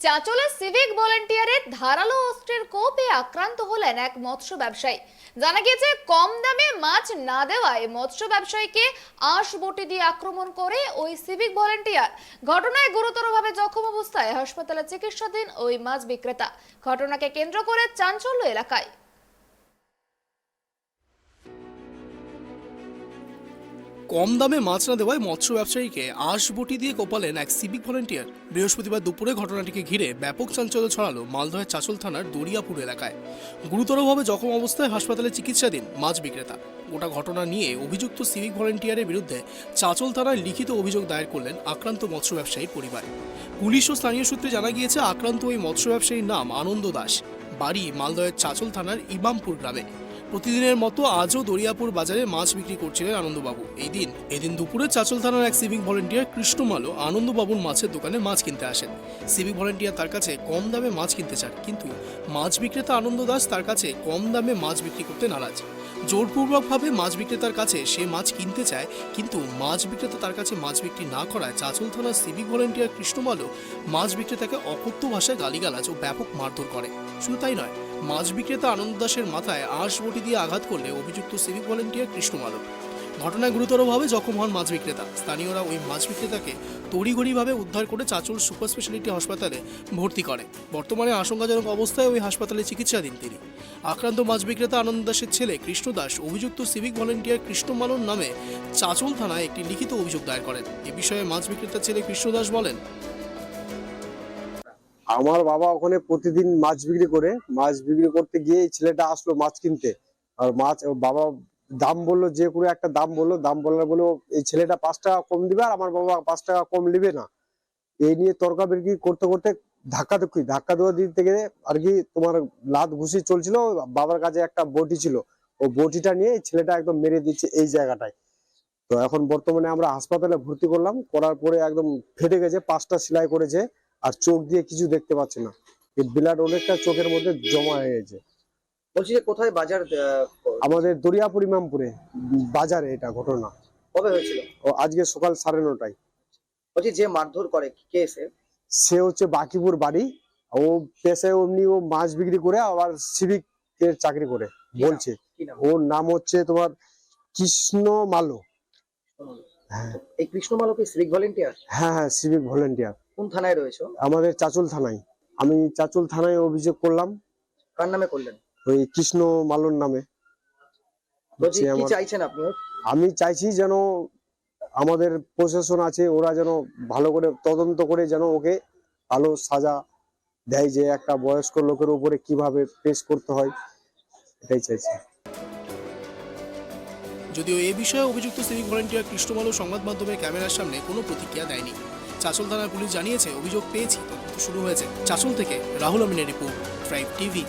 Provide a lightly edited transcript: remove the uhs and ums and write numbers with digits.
চাঁচলে civic ভলেন্টিয়ারের ধারালো অস্ত্রের কোপে আক্রান্ত হলেন এক মৎস্য ব্যবসায়ী। জানা গিয়েছে কম দামে মাছ না দেওয়ায় মৎস্য ব্যবসায়ীকে আঁশ বটি দিয়ে আক্রমণ করে ওই সিভিক ভলেন্টিয়ার। ঘটনায় গুরুতরভাবে জখম অবস্থায় হাসপাতালে চিকিৎসাধীন ওই মাছ বিক্রেতা। ঘটনাকে কেন্দ্র করে চাঞ্চল্য এলাকায়। কম দামে মাছ না দেওয়ায় মৎস্য ব্যবসায়ীকে আঁশ বটি দিয়ে কোপালেন এক সিভিক ভলেন্টিয়ার। বৃহস্পতিবার দুপুরে ঘটনাটিকে ঘিরে ব্যাপক চাঞ্চল্য ছড়ালো মালদহের চাঁচল থানার দরিয়াপুর এলাকায়। গুরুতরভাবে জখম অবস্থায় হাসপাতালে চিকিৎসাধীন মাছ বিক্রেতা। গোটা ঘটনা নিয়ে অভিযুক্ত সিভিক ভলেন্টিয়ারের বিরুদ্ধে চাঁচল থানায় লিখিত অভিযোগ দায়ের করলেন আক্রান্ত মৎস্য ব্যবসায়ীর পরিবার। পুলিশ ও স্থানীয় সূত্রে জানা গিয়েছে আক্রান্ত ওই মৎস্য ব্যবসায়ীর নাম আনন্দ দাস, বাড়ি মালদহের চাঁচল থানার ইমামপুর গ্রামে। প্রতিদিনের মতো আজও দরিয়াপুর বাজারে মাছ বিক্রি করছিলেন আনন্দবাবু। এদিন দুপুরে চাঁচল থানার এক সিভিক ভলেন্টিয়ার কৃষ্ণমালো আনন্দবাবুর মাছের দোকানে মাছ কিনতে আসেন। সিভিক ভলেন্টিয়ার তার কাছে কম দামে মাছ কিনতে চান, কিন্তু মাছ বিক্রেতা আনন্দ দাস তার কাছে কম দামে মাছ বিক্রি করতে নারাজ। জোরপূর্বকভাবে মাছ বিক্রেতার কাছে সে মাছ কিনতে চায়, কিন্তু মাছ বিক্রেতা তার কাছে মাছ বিক্রি না করায় চাঁচল থানার সিভিক ভলেন্টিয়ার কৃষ্ণমালো মাছ বিক্রেতাকে অকথ্য ভাষায় গালিগালাজ ও ব্যাপক মারধর করে। শুধু তাই নয়, মাছ বিক্রেতা আনন্দ দাসের মাথায় আঁশ বটি দিয়ে আঘাত করলে অভিযুক্ত সিভিক ভলেন্টিয়ার কৃষ্ণমালো। ঘটনায় গুরুতরভাবে জখম হন মাছ বিক্রেতা। স্থানীয়রা ওই মাছ বিক্রেতাকে তড়িঘড়িভাবে উদ্ধার করে চাঁচল সুপার স্পেশালিটি হাসপাতালে ভর্তি করে। বর্তমানে আশঙ্কাজনক অবস্থায় ওই হাসপাতালে চিকিৎসাধীন তিনি। আক্রান্ত মাছ বিক্রেতা আনন্দ দাসের ছেলে কৃষ্ণ দাস অভিযুক্ত সিভিক ভলেন্টিয়ার কৃষ্ণমালোর নামে চাঁচল থানায় একটি লিখিত অভিযোগ দায়ের করেন। এ বিষয়ে মাছ বিক্রেতার ছেলে কৃষ্ণ দাস বলেন, আমার বাবা ওখানে প্রতিদিন মাছ বিক্রি করতে গিয়ে এই ছেলেটা আসলো মাছ কিনতে। আর মাছ বাবা দাম বললো, যে কোনো একটা দাম বললো এই ছেলেটা 5 টাকা কম দিবে আর আমার বাবা 5 টাকা কম নিবে না। এই নিয়ে তর্কাতর্কি করতে করতে ধাক্কা দেওয়া দিতে গিয়ে আর কি তোমার লাত ঘুষি চলছিল। বাবার কাছে একটা বটি ছিল, ও বটিটা নিয়ে এই ছেলেটা একদম মেরে দিচ্ছে এই জায়গাটায়। তো এখন বর্তমানে আমরা হাসপাতালে ভর্তি করলাম, করার পরে একদম ফেটে গেছে, 5টা সেলাই করেছে আর চোখ দিয়ে কিছু দেখতে পাচ্ছে না। এই ব্লাড অনেকটা চোখের মধ্যে জমা হয়ে গেছে। বলছি যে কোথায় বাজার? আমাদের দরিয়াপুর ইমামপুরে বাজারে এটা ঘটনা। কবে হয়েছিল? ও আজকে সকাল 9:30টায়। বলছি যে মারধর করে কে সে হচ্ছে বাকিপুর বাড়ি। ও পেশায় অমনি ও মাছ বিক্রি করে আবার সিভিক এর চাকরি করে বলছে। ওর নাম হচ্ছে তোমার কৃষ্ণ মালো। হ্যাঁ, এই কৃষ্ণমালো কি সিভিক ভলেন্টিয়ার? হ্যাঁ, সিভিক ভলেন্টিয়ার। কোন থানায় রয়েছে? আমাদের চাঁচল থানায়। আমি চাঁচল থানায় অভিযোগ করলাম। কার নামে করলেন? ওই কৃষ্ণ মালোর নামে। বলছি কি চাইছেন আপনি? আমি চাইছি যেন আমাদের প্রশাসন আছে, ওরা যেন ভালো করে তদন্ত করে যেন ওকে ভালো সাজা দেয়, যে একটা বয়স্ক লোকের উপরে কিভাবে পেশ করতে হয়, এটাই চাইছি। যদিও এ বিষয়ে অভিযুক্ত সিভিক ভলেন্টিয়ার কৃষ্ণমালো সংবাদ মাধ্যমের ক্যামেরার সামনে কোনো প্রতিক্রিয়া দেয়নি। চাঁচল থানার পুলিশ জানিয়েছে অভিযোগ পেয়েছি, তদন্ত শুরু হয়েছে। চাঁচল থেকে রাহুল আমিনের রিপোর্ট, ট্রাইব টিভি।